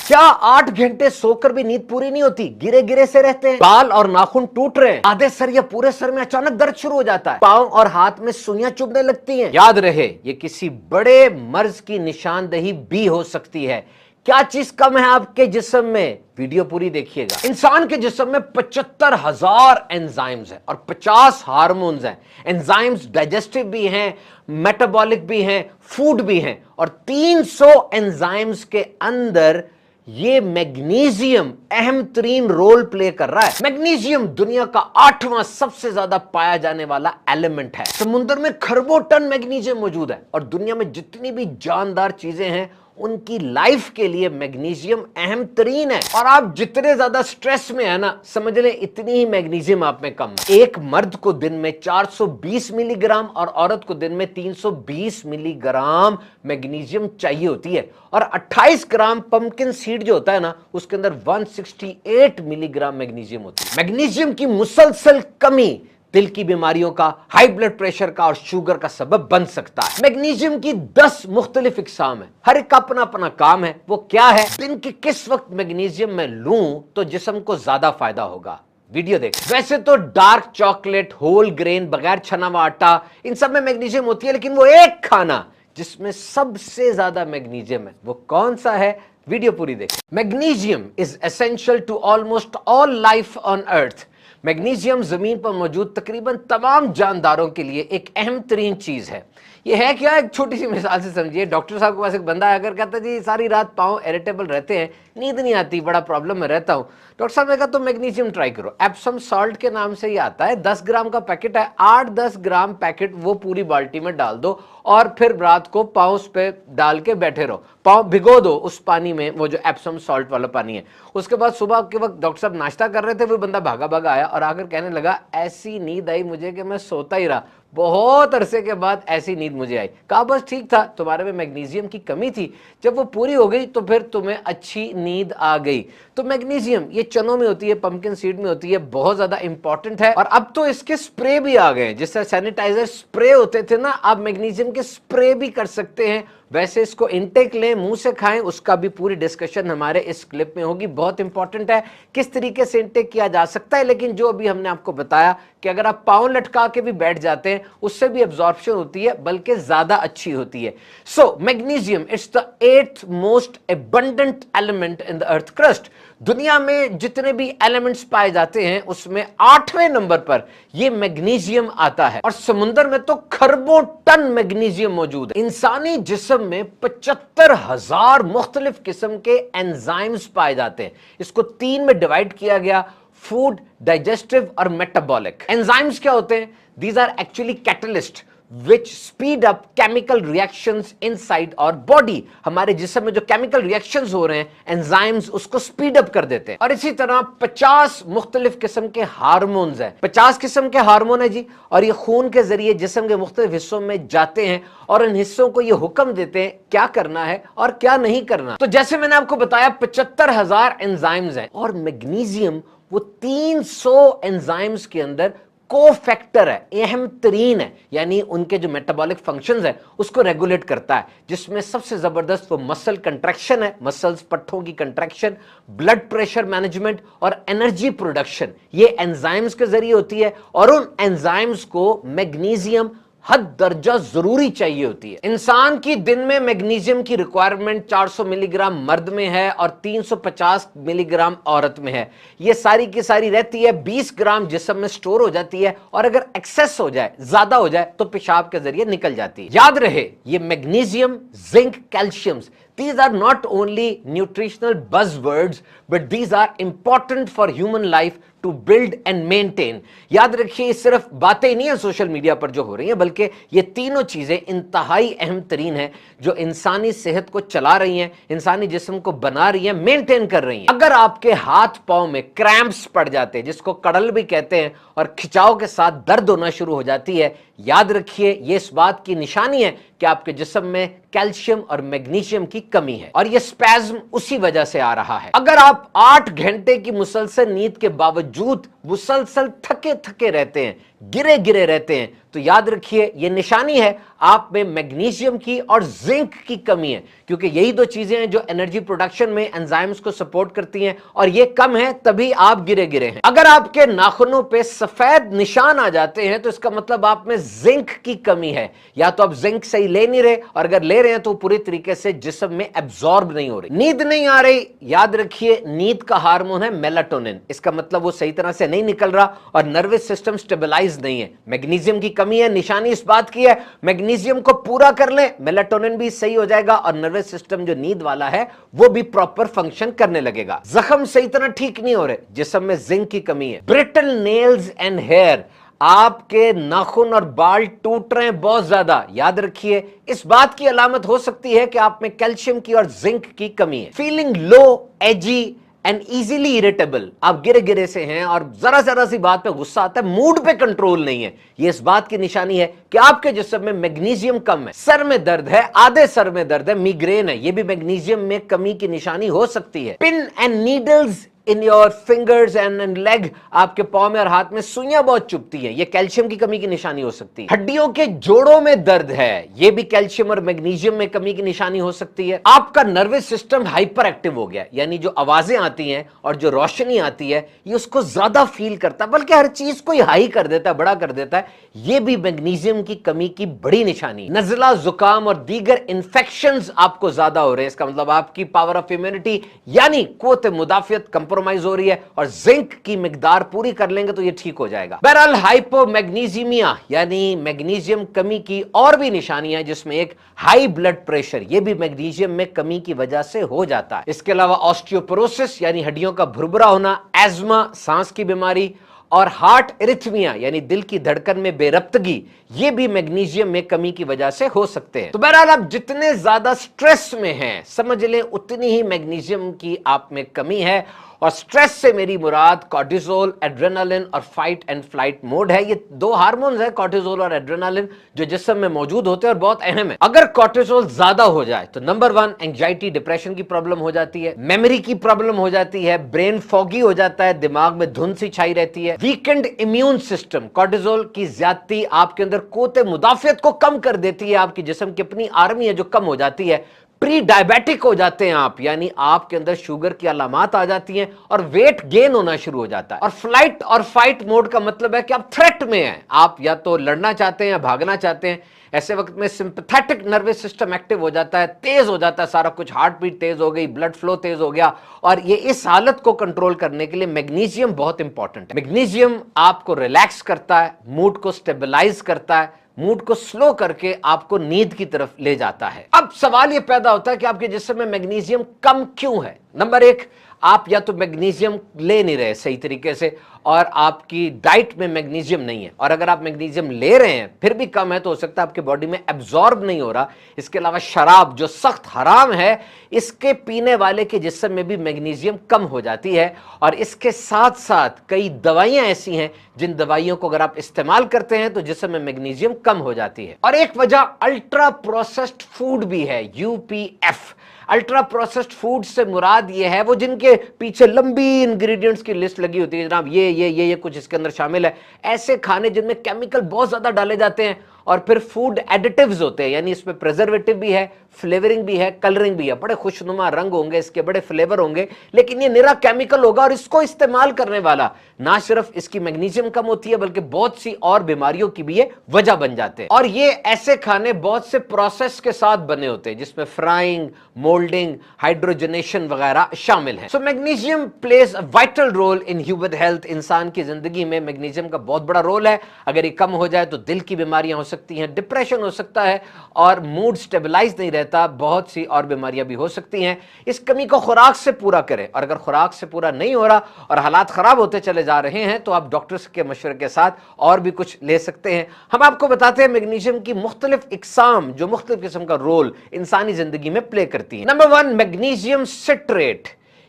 क्या 8 घंटे सोकर भी नींद पूरी नहीं होती? गिरे गिरे से रहते हैं, बाल और नाखून टूट रहे हैं, आधे सर या पूरे सर में अचानक दर्द शुरू हो जाता है, पांव और हाथ में सुइयां चुभने लगती हैं। याद रहे, ये किसी बड़े मर्ज की निशानदेही भी हो सकती है। क्या चीज कम है आपके जिस्म में? वीडियो पूरी देखिएगा। इंसान के जिस्म में 75,000 एंजाइम्स हैं और 50 हार्मोन्स हैं। एंजाइम्स डाइजेस्टिव भी हैं, मेटाबॉलिक भी हैं, फूड भी हैं, और 300 एंजाइम्स के अंदर ये मैग्नीशियम अहम तरीन रोल प्ले कर रहा है। मैग्नीशियम दुनिया का 8वां सबसे ज्यादा पाया जाने वाला एलिमेंट है। समुद्र में खरबों टन मैग्नीशियम मौजूद है और दुनिया में जितनी भी जानदार चीजें हैं उनकी लाइफ के लिए मैग्नीशियम अहम तरीन है। और आप जितने ज्यादा स्ट्रेस में है ना, समझ लें इतनी ही मैग्नीशियम आप में कम है। एक मर्द को दिन में 420 मिलीग्राम और औरत को दिन में 320 मिलीग्राम मैग्नीशियम चाहिए होती है। और 28 ग्राम पंपकिन सीड जो होता है ना, उसके अंदर 168 मिलीग्राम मैग्नीशियम होती है। मैग्नीशियम की मुसलसल कमी दिल की बीमारियों का, हाई ब्लड प्रेशर का और शुगर का सबब बन सकता है। मैग्नीशियम की 10 मुख्तलिफ इकसाम है, हर एक का अपना अपना काम है। वो क्या है? दिन के किस वक्त मैग्नीशियम मैं लूं तो जिस्म को ज्यादा फायदा होगा, वीडियो देख। वैसे तो डार्क चॉकलेट, होल ग्रेन, बगैर छना हुआ आटा, इन सब में मैग्नीशियम होती है, लेकिन वो एक खाना जिसमें सबसे ज्यादा मैग्नीशियम है, वो कौन सा है? वीडियो पूरी देख। Magnesium is essential to almost all life on earth. Magnesium जमीन पर मौजूद तकरीबन तमाम जानदारों के लिए एक अहम तरीन चीज है। ये है क्या? एक छोटी सी मिसाल से समझिए। डॉक्टर साहब के पास एक बंदा आकर कहता है जी सारी रात पाँव इरिटेबल रहते हैं, नींद नहीं आती, बड़ा प्रॉब्लम में रहता हूँ। डॉक्टर साहब ने कहा तो मैग्नीशियम ट्राई करो। एप्सम सॉल्ट के नाम से ये आता है, 10 ग्राम का पैकेट है। 8-10 ग्राम पैकेट वो पूरी बाल्टी में डाल दो और फिर रात को पाँव उस पे डाल के बैठे रहो, पाँव भिगो दो उस पानी में, वो जो एप्सम सॉल्ट वाला पानी है। उसके बाद सुबह के वक्त डॉक्टर साहब नाश्ता कर रहे थे, वो बंदा भागा भागा आया और आकर कहने लगा ऐसी नींद आई मुझे कि मैं सोता ही रहा, बहुत अरसे के बाद ऐसी नींद मुझे आई। कहा बस ठीक था, तुम्हारे में मैग्नीशियम की कमी थी, जब वो पूरी हो गई तो फिर तुम्हें अच्छी नींद आ गई। तो मैग्नीशियम ये चनों में होती है, पंपकिन सीड में होती है, बहुत ज्यादा इंपॉर्टेंट है। और अब तो इसके स्प्रे भी आ गए, जिससे सैनिटाइजर स्प्रे होते थे ना, आप मैग्नीशियम के स्प्रे भी कर सकते हैं। वैसे इसको इनटेक लें, मुंह से खाएं, उसका भी पूरी डिस्कशन हमारे इस क्लिप में होगी। बहुत इंपॉर्टेंट है किस तरीके से इनटेक किया जा सकता है। लेकिन जो अभी हमने आपको बताया कि अगर आप पाँव लटका के भी बैठ जाते हैं, उससे भी एब्जॉर्प्शन होती है, बल्कि ज्यादा अच्छी होती है। So magnesium it's the 8th most abundant element in the earth crust. दुनिया में जितने भी एलिमेंट्स पाए जाते हैं उसमें 8वें नंबर पर यह मैग्नीशियम आता है। और समुद्र में तो खरबों टन मैग्नीशियम मौजूद है। इंसानी जिस्म में 75,000 मुख्तलिफ किस्म के एंजाइम्स पाए जाते हैं। इसको 3 में डिवाइड किया गया, फूड, डाइजेस्टिव और मेटाबॉलिक। एंजाइम्स क्या होते हैं? These are actually catalyst which speed up chemical reactions inside our body। हमारे जिस्म में जो केमिकल रिएक्शंस हो रहे हैं, एंजाइम्स उसको स्पीड अप कर देते हैं। और इसी तरह 50 मुख्तलिफ किस्म के हार्मोन्स हैं। 50 किस्म के हार्मोन है जी, और ये खून के जरिए जिस्म के मुख्तलिफ हिस्सों में जाते हैं और इन हिस्सों को ये हुक्म देते हैं क्या करना है और क्या नहीं करना। तो जैसे मैंने आपको बताया 75,000 एंजाइम्स हैं और मैग्नीशियम वो 300 एंजाइम्स के अंदर को-फैक्टर है, अहम तरीन है, यानी उनके जो मेटाबॉलिक फंक्शंस है उसको रेगुलेट करता है। जिसमें सबसे जबरदस्त वो मसल कंट्रैक्शन है, मसल्स पट्टों की कंट्रैक्शन, ब्लड प्रेशर मैनेजमेंट और एनर्जी प्रोडक्शन, ये एंजाइम्स के जरिए होती है। और उन एंजाइम्स को मैग्नीशियम हद दर्जा जरूरी चाहिए होती है। इंसान की दिन में मैग्नीशियम की रिक्वायरमेंट 400 मिलीग्राम मर्द में है और 350 मिलीग्राम औरत में है। ये सारी की सारी रहती है, 20 ग्राम जिस्म में स्टोर हो जाती है और अगर एक्सेस हो जाए, ज्यादा हो जाए तो पेशाब के जरिए निकल जाती है। याद रहे, ये magnesium, zinc, calcium, these are not only nutritional buzzwords but these are important for human life to build and maintain। याद रखिए, ये सिर्फ बातें ही नहीं है सोशल मीडिया पर जो हो रही हैं, बल्कि ये तीनों चीजें इंतहाई अहम तरीन है जो इंसानी सेहत को चला रही हैं, इंसानी जिस्म को बना रही हैं, मेंटेन कर रही हैं। अगर आपके हाथ पांव में क्रैम्प्स पड़ जाते हैं, जिसको कड़ल भी कहते हैं, और खिंचाव के साथ दर्द होना शुरू हो जाती है, याद रखिए ये इस बात की निशानी है कि आपके जिस्म में कैल्शियम और मैग्नीशियम की कमी है और ये स्पैज्म उसी वजह से आ रहा है। अगर आप 8 घंटे की मुसलसल नींद के बावजूद मुसलसल थके थके रहते हैं, गिरे गिरे रहते हैं, तो याद रखिए ये निशानी है आप में मैग्नीशियम की और जिंक की कमी है, क्योंकि यही दो चीजें हैं जो एनर्जी प्रोडक्शन में एंजाइम्स को सपोर्ट करती हैं, और ये कम है तभी आप गिरे गिरे हैं। अगर आपके नाखूनों पे सफेद निशान आ जाते हैं तो इसका मतलब आप में जिंक की कमी है, या तो आप जिंक सही ले नहीं रहे, और अगर ले रहे हैं तो पूरी तरीके से जिस्म में एब्जॉर्ब नहीं हो रही। नींद नहीं आ रही, याद रखिए नींद का हार्मोन है मेलाटोनिन, इसका मतलब वो सही तरह से नहीं निकल रहा और नर्वस सिस्टम स्टेबलाइज नहीं है। मैग्नीशियम की कमी है, निशानी इस बात की है, मैग्नीशियम को पूरा कर लें, मेलाटोनिन भी सही हो जाएगा और नर्वस सिस्टम जो नींद वाला है वो भी प्रॉपर फंक्शन करने लगेगा। जख्म सही तरह ठीक नहीं हो रहे, जिस्म में जिंक की कमी है। ब्रिटल नेल्स एंड हेयर, आपके नाखून और बाल टूट रहे हैं बहुत ज्यादा, याद रखिए इस बात की अलामत हो सकती है कि आप में कैल्शियम की और जिंक की कमी है। Feeling low, AG and easily irritable, आप गिरे गिरे से हैं और जरा जरा सी बात पे गुस्सा आता है, मूड पे कंट्रोल नहीं है, ये इस बात की निशानी है कि आपके जिस्म में मैग्नीशियम कम है। सर में दर्द है, आधे सर में दर्द है, मिग्रेन है, ये भी मैग्नीशियम में कमी की निशानी हो सकती है। Pin and needles in your fingers and leg, आपके पांव में और हाथ में सुइयां बहुत चुभती हैं, ये कैल्शियम की कमी की निशानी हो सकती है। हड्डियों के जोड़ों में दर्द है, ये भी कैल्शियम और मैग्नीशियम में कमी की निशानी हो सकती है। आपका नर्वस सिस्टम हाइपर एक्टिव हो गया, यानी जो आवाजें आती हैं और जो रोशनी आती है ये उसको ज्यादा फील करता है, बल्कि हर चीज को हाई कर देता है, बड़ा कर देता है, ये भी मैग्नीशियम की कमी की बड़ी निशानी। नजला, जुकाम और दीगर इंफेक्शंस आपको ज्यादा हो रहे हैं, इसका मतलब आपकी पावर ऑफ इम्यूनिटी यानी कुव्वत मुदाफियत कंप्रोमाइज हो रही है, और जिंक की मिकदार पूरी कर लेंगे तो ये ठीक हो जाएगा। बहरहाल हाइपोमैग्नीसीमिया यानी मैग्नीशियम कमी की और भी निशानियां हैं, जिसमें एक हाई ब्लड प्रेशर, ये भी मैग्नीशियम में कमी की वजह से हो जाता है। इसके अलावा ऑस्टियोपोरोसिस यानी हड्डियों का भुरभुरा होना, एज्मा सांस की बीमारी, और हार्ट इरिथमिया यानी दिल की धड़कन में बेरब्तगी, ये भी मैग्नीशियम में कमी की वजह से हो सकते हैं। तो बहरहाल आप जितने ज्यादा स्ट्रेस में हैं समझ लें उतनी ही मैग्नीशियम की आप में कमी है, और स्ट्रेस से मेरी मुराद कॉर्टिसोल, एड्रेनालिन और फाइट एंड फ्लाइट मोड है। ये दो हार्मोन्स हैं कॉर्टिसोल और एड्रेनालिन जो जिस्म में मौजूद होते हैं और बहुत अहम है। अगर कॉर्टिसोल ज्यादा हो जाए तो नंबर 1 एंजाइटी, डिप्रेशन की प्रॉब्लम हो जाती है, मेमोरी की प्रॉब्लम हो जाती है, ब्रेन फॉगी हो जाता है, दिमाग में धुंध सी छाई रहती है, वीकेंड इम्यून सिस्टम, कॉर्टिसोल की ज्यादती आपके अंदर कुव्वत मुदाफियत को कम कर देती है, आपकी जिस्म की अपनी आर्मी है जो कम हो जाती है, प्री डायबिटिक हो जाते हैं आप, यानी आपके अंदर शुगर की अलामात आ जाती हैं और वेट गेन होना शुरू हो जाता है। और फ्लाइट और फाइट मोड का मतलब है कि आप थ्रेट में हैं, आप या तो लड़ना चाहते हैं या भागना चाहते हैं। ऐसे वक्त में सिंपैथेटिक नर्वस सिस्टम एक्टिव हो जाता है, तेज हो जाता है सारा कुछ, हार्ट बीट तेज हो गई, ब्लड फ्लो तेज हो गया, और ये इस हालत को कंट्रोल करने के लिए मैग्नीशियम बहुत इंपॉर्टेंट है। मैग्नीशियम आपको रिलैक्स करता है, मूड को स्टेबलाइज करता है, मूड को स्लो करके आपको नींद की तरफ ले जाता है। अब सवाल यह पैदा होता है कि आपके जिस्म में मैग्नीशियम कम क्यों है। नंबर 1, आप या तो मैग्नीशियम ले नहीं रहे सही तरीके से, और आपकी डाइट में मैग्नीशियम नहीं है, और अगर आप मैग्नीशियम ले रहे हैं फिर भी कम है तो हो सकता है आपके बॉडी में एब्जॉर्ब नहीं हो रहा। इसके अलावा शराब जो सख्त हराम है, इसके पीने वाले के जिस्म में भी मैग्नीशियम कम हो जाती है। और इसके साथ साथ कई दवाइयां ऐसी हैं जिन दवाइयों को अगर आप इस्तेमाल करते हैं तो जिस्म में मैग्नीशियम कम हो जाती है। और एक वजह अल्ट्रा प्रोसेस्ड फूड भी है, यूपीएफ। अल्ट्रा प्रोसेस्ड फूड से मुराद ये है वो जिनके पीछे लंबी इंग्रेडिएंट्स की लिस्ट लगी होती है, जनाब ये कुछ इसके अंदर शामिल है। ऐसे खाने जिनमें केमिकल बहुत ज्यादा डाले जाते हैं और फिर फूड एडिटिव्स होते हैं, यानी इसमें प्रिजर्वेटिव भी है, फ्लेवरिंग भी है, कलरिंग भी है, बड़े खुशनुमा रंग होंगे इसके, बड़े फ्लेवर होंगे, लेकिन ये निरा केमिकल होगा। और इसको इस्तेमाल करने वाला ना सिर्फ इसकी मैग्नीशियम कम होती है बल्कि बहुत सी और बीमारियों की भी ये वजह बन जाते हैं। और ये ऐसे खाने बहुत से प्रोसेस के साथ बने होते हैं जिसमें फ्राइंग, मोल्डिंग, हाइड्रोजनेशन वगैरह शामिल है। So magnesium plays a vital role in human health. इंसान की जिंदगी में मैग्नीशियम का बहुत बड़ा रोल है। अगर ये कम हो जाए तो दिल की बीमारियां हो सकती हैं, डिप्रेशन हो सकता है, और मूड स्टेबलाइज नहीं रहता, बहुत सी और बीमारियां भी हो सकती हैं। इस कमी को खुराक से पूरा करें, और अगर खुराक से पूरा नहीं हो रहा और हालात खराब होते चले जा रहे हैं तो आप डॉक्टर्स के मशवरे के साथ और भी कुछ ले सकते हैं। हम आपको बताते हैं मैग्नीशियम की मुख्तलिफ इकसाम जो मुख्तलिफ किस्म का रोल इंसानी जिंदगी में प्ले करती है। Number 1, magnesium citrate.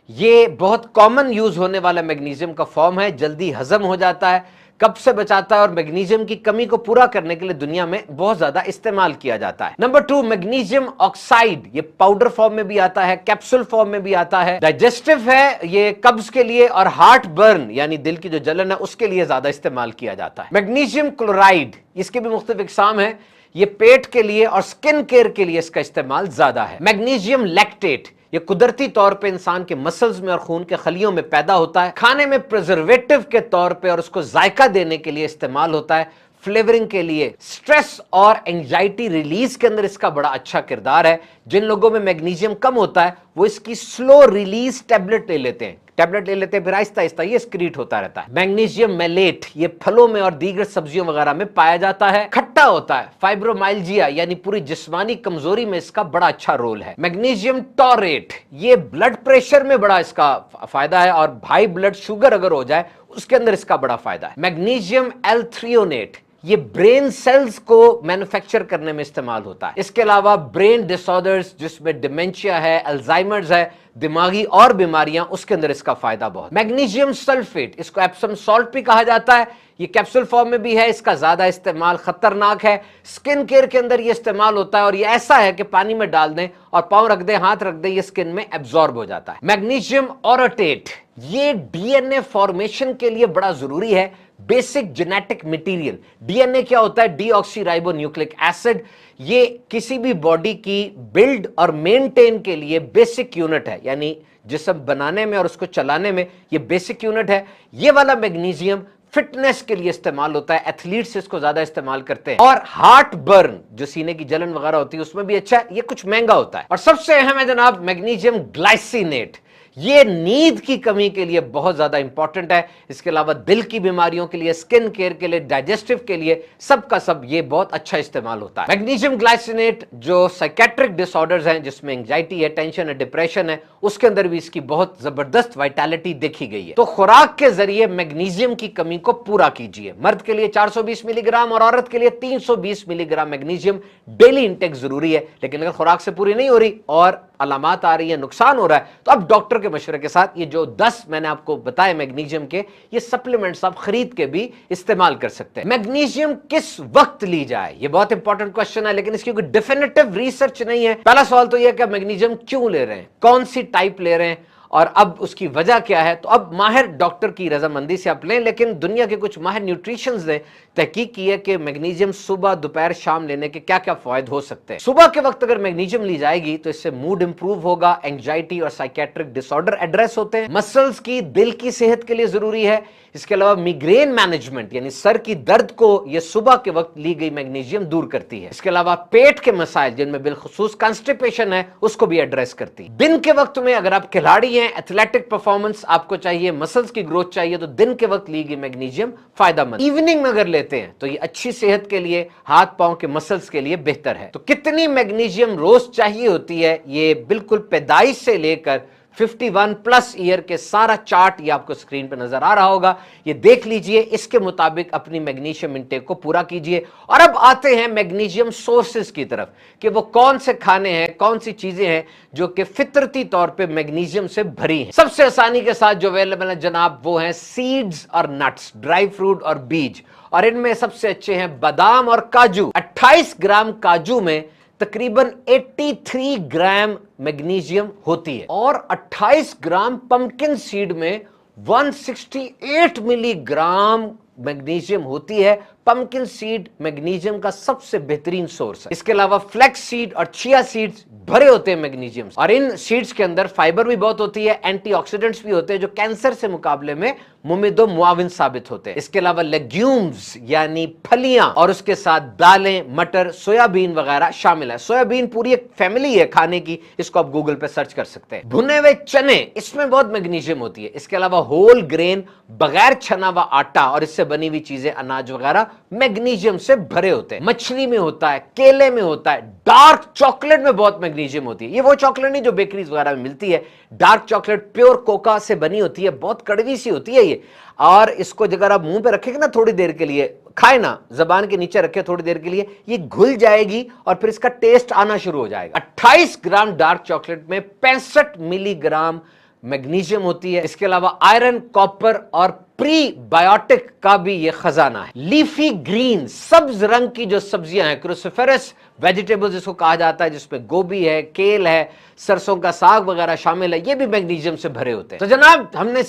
ये बहुत कॉमन यूज होने वाला मैग्नीशियम का फॉर्म है, जल्दी हजम हो जाता है, कब्ज से बचाता है और मैग्नीशियम की कमी को पूरा करने के लिए दुनिया में बहुत ज्यादा इस्तेमाल किया जाता है। नंबर 2, मैग्नीशियम ऑक्साइड, ये पाउडर फॉर्म में भी आता है, कैप्सूल फॉर्म में भी आता है, डाइजेस्टिव है, ये कब्ज के लिए और हार्ट बर्न यानी दिल की जो जलन है उसके लिए ज्यादा इस्तेमाल किया जाता है। मैग्नीशियम क्लोराइड, इसके भी मुख्तलिफ इकसाम है, ये पेट के लिए और स्किन केयर के लिए इसका इस्तेमाल ज्यादा है। मैग्नीशियम लैक्टेट, ये कुदरती तौर पे इंसान के मसल्स में और खून के खलियों में पैदा होता है, खाने में प्रिजर्वेटिव के तौर पे और उसको जायका देने के लिए इस्तेमाल होता है, फ्लेवरिंग के लिए, स्ट्रेस और एंजाइटी रिलीज के अंदर इसका बड़ा अच्छा किरदार है। जिन लोगों में मैग्नीशियम कम होता है वो इसकी स्लो रिलीज टैबलेट ले लेते हैं, फिर आहिस्ता आहिस्ता ये स्क्रीट होता रहता है। मैग्नीशियम मैलेट, ये फलों में और दीगर सब्जियों वगैरह में पाया जाता है, खट्टा होता है, फाइब्रोमाइल्जिया यानी पूरी जिस्मानी कमजोरी में इसका बड़ा अच्छा रोल है। मैग्नीशियम टॉरेट, ये ब्लड प्रेशर में बड़ा इसका फायदा है और हाई ब्लड शुगर अगर हो जाए उसके अंदर इसका बड़ा फायदा है। मैग्नीशियम एल-थ्रियोनेट, ये ब्रेन सेल्स को मैन्युफैक्चर करने में इस्तेमाल होता है। इसके अलावा ब्रेन डिसऑर्डर्स जिसमें डिमेंशिया है, अल्जाइमर्स है, दिमागी और बीमारियां, उसके अंदर इसका फायदा बहुत। मैग्नीशियम सल्फेट, इसको एप्सम सॉल्ट भी कहा जाता है, ये कैप्सूल फॉर्म में भी है, इसका ज्यादा इस्तेमाल खतरनाक है। स्किन केयर के अंदर ये इस्तेमाल होता है और ये ऐसा है कि पानी में डाल दें और पांव रख दें, हाथ रख दें, ये स्किन में एब्जॉर्ब हो जाता है। मैग्नीशियम ऑरोटेट, ये डीएनए फॉर्मेशन के लिए बड़ा जरूरी है, बेसिक जेनेटिक मटेरियल। डीएनए क्या होता है? डीऑक्सीराइबोन्यूक्लिक एसिड, ये किसी भी बॉडी की बिल्ड और मेंटेन के लिए बेसिक यूनिट है, यानी जिस्म बनाने में और उसको चलाने में ये बेसिक यूनिट है। ये वाला मैग्नीशियम फिटनेस के लिए इस्तेमाल होता है, एथलीट्स इसको ज्यादा इस्तेमाल करते हैं। और हार्ट बर्न, जो सीने की जलन वगैरह होती है उसमें भी अच्छा है, ये कुछ महंगा होता है। और सबसे अहम है जनाब मैग्नीशियम ग्लाइसिनेट, ये नींद की कमी के लिए बहुत ज्यादा इंपॉर्टेंट है। इसके अलावा दिल की बीमारियों के लिए, स्किन केयर के लिए, डाइजेस्टिव के लिए, सबका सब ये बहुत अच्छा इस्तेमाल होता है। मैग्नीशियम ग्लाइसिनेट जो साइकेट्रिक डिसऑर्डर्स हैं, जिसमें एंजाइटी है, टेंशन है, डिप्रेशन है, उसके अंदर भी इसकी बहुत जबरदस्त वाइटैलिटी देखी गई है। तो खुराक के जरिए मैग्नीशियम की कमी को पूरा कीजिए। मर्द के लिए 420 मिलीग्राम और औरत के लिए 320 मिलीग्राम मैग्नीशियम डेली इंटेक जरूरी है। लेकिन अगर खुराक से पूरी नहीं हो रही और अलामात आ रही है, नुकसान हो रहा है, तो अब डॉक्टर के मशवरे के साथ ये जो 10 मैंने आपको बताए मैग्नीशियम के, ये सप्लीमेंट्स आप खरीद के भी इस्तेमाल कर सकते हैं। मैग्नीशियम किस वक्त ली जाए, ये बहुत इंपॉर्टेंट क्वेश्चन है, लेकिन इसकी कोई डेफिनेटिव रिसर्च नहीं है। पहला सवाल तो यह कि मैग्नीशियम क्यों ले रहे हैं, कौन सी टाइप ले रहे हैं और अब उसकी वजह क्या है। तो अब माहिर डॉक्टर की रजामंदी से आप लें, लेकिन दुनिया के कुछ माहिर न्यूट्रिशंस ने तहकीक की है कि मैग्नीशियम सुबह, दोपहर, शाम लेने के क्या क्या फायदे हो सकते हैं। सुबह के वक्त अगर मैग्नीशियम ली जाएगी तो इससे मूड इंप्रूव होगा, एंजाइटी और साइकेट्रिक डिसऑर्डर एड्रेस होते हैं, मसल्स की, दिल की सेहत के लिए जरूरी है। इसके अलावा मिग्रेन मैनेजमेंट यानी सर की दर्द को यह सुबह के वक्त ली गई मैग्नीशियम दूर करती है। इसके अलावा पेट के मसाइल जिनमें बिलखुसूस कॉन्स्टिपेशन है उसको भी एड्रेस करती है। दिन के वक्त में अगर आप खिलाड़ी हैं, एथलेटिक परफॉर्मेंस आपको चाहिए, मसल्स की ग्रोथ चाहिए, तो दिन के वक्त ली गई मैग्नीशियम फायदेमंद। इवनिंग में अगर लेते हैं तो ये अच्छी सेहत के लिए, हाथ पांव के मसल्स के लिए बेहतर है। तो कितनी मैग्नीशियम रोज चाहिए होती है, ये बिल्कुल पैदाइश से लेकर 51 प्लस ईयर के सारा चार्ट ये आपको स्क्रीन पर नजर आ रहा होगा, ये देख लीजिए, इसके मुताबिक अपनी मैग्नीशियम इंटेक को पूरा कीजिए। और अब आते हैं मैग्नीशियम सोर्सेज की तरफ कि वो कौन से खाने हैं, कौन सी चीजें हैं जो कि फितरती तौर पे मैग्नीशियम से भरी हैं। सबसे आसानी के साथ जो अवेलेबल है जनाब वो है सीड्स और नट्स, ड्राई फ्रूट और बीज, और इनमें सबसे अच्छे हैं बादाम और काजू। 28 ग्राम काजू में तकरीबन 83 ग्राम मैग्नीशियम होती है और 28 ग्राम पंपकिन सीड में 168 मिलीग्राम मैग्नीशियम होती है। पंपकिन सीड मैग्नीशियम का सबसे बेहतरीन सोर्स है। इसके अलावा फ्लैक्स सीड और चिया सीड्स भरे होते हैं मैग्नीशियम, और इन सीड्स के अंदर फाइबर भी बहुत होती है, एंटीऑक्सीडेंट्स भी होते हैं जो कैंसर से मुकाबले में मुमिदो मुआविन साबित होते हैं। इसके अलावा लेग्यूम्स यानी फलियां और उसके साथ दालें, मटर, सोयाबीन वगैरह शामिल है। सोयाबीन पूरी एक फैमिली है खाने की, इसको आप गूगल पे सर्च कर सकते हैं। भुने हुए चने, इसमें बहुत मैग्नीशियम होती है। इसके अलावा होल ग्रेन, बगैर छना व आटा और इससे बनी हुई चीजें, अनाज वगैरह मैग्नीशियम से भरे होते हैं। मछली में होता है, केले में होता है, डार्क चॉकलेट में बहुत मैग्नीशियम होती है। ये वो चॉकलेट नहीं जो बेकरीज वगैरह में मिलती है, डार्क चॉकलेट प्योर कोका से बनी होती है, बहुत कड़वी सी होती है ये, और इसको अगर आप मुंह पे रखेंगे ना थोड़ी देर के लिए, खाए ना, जबान के नीचे रखे थोड़ी देर के लिए, ये घुल जाएगी और फिर इसका टेस्ट आना शुरू हो जाएगा। 28 ग्राम डार्क चॉकलेट में 65 मिलीग्राम मैग्नीशियम होती है। इसके अलावा आयरन, कॉपर और प्री बायोटिक का भी ये खजाना है। लीफी ग्रीन, सब्ज रंग की जो सब्जियां हैं, क्रूसिफेरस वेजिटेबल्स जिसको कहा जाता है, जिसमें गोभी है, केल है, सरसों का साग वगैरह शामिल है, ये भी मैग्नीशियम से भरे होते हैं। तो जनाब हमने